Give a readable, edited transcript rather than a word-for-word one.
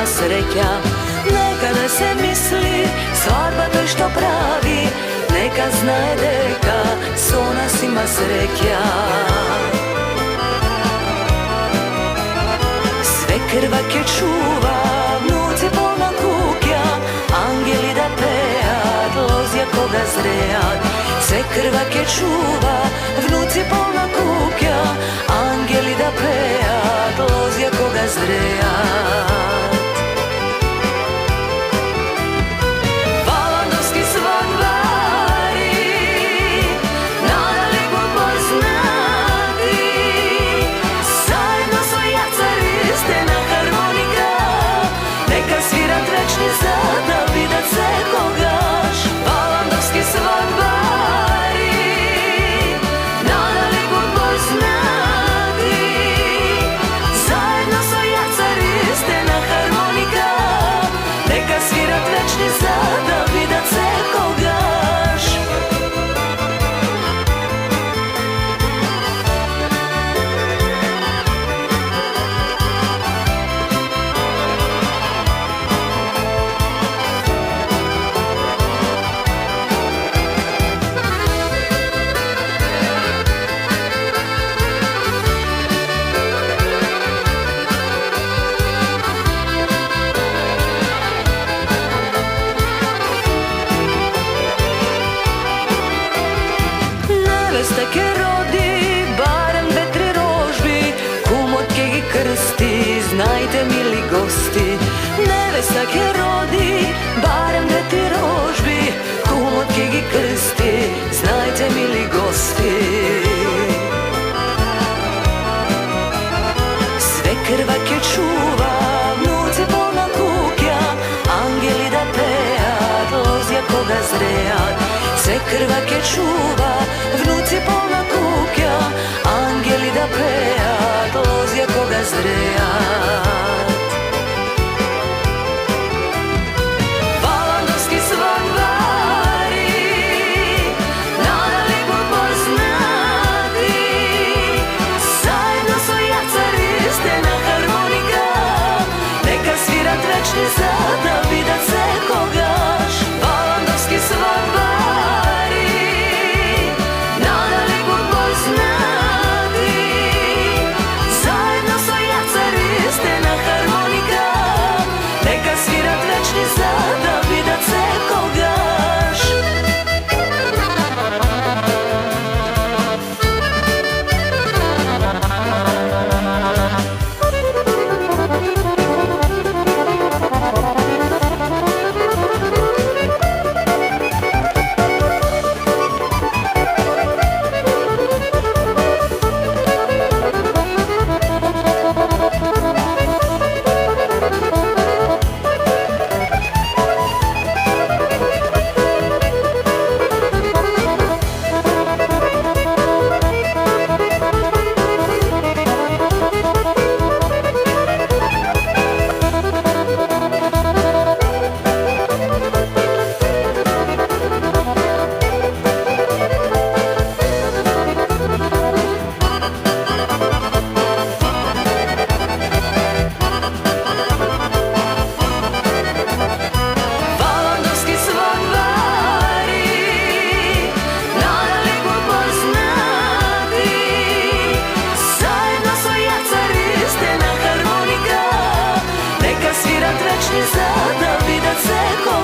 Sreća, neka ne se misli, svadba to što pravi, neka znaje deka, so nas ima sreća. Sve krvake čuva, vnuci polna kukja, angeli da pejat, lozja koga zrejat. Sve krvake čuva, vnuci polna kukja, angeli da pejat, lozja koga zrejat. Невеста ке роди барем 2-3 рожби, кумот ке ги крсти, знајте мили гости. Невеста ке роди барем 2-3 рожби, кумот ке ги крсти, знајте мили гости. Све крва ке чува, внуци полна кукја, ангели да пеат, лозја кога зреат. Све крва ке чува, внуци полна кукја, ангели да пеат, лозја кога зреат. Валандовски свадбари, надалеко познати, заедно со јацаристе на хармоника, нека свират вечни за да видат секогаш. Валандовски свадбари, надалеко познати, заедно со јацаристе на хармоника, mračni za da vidat se ko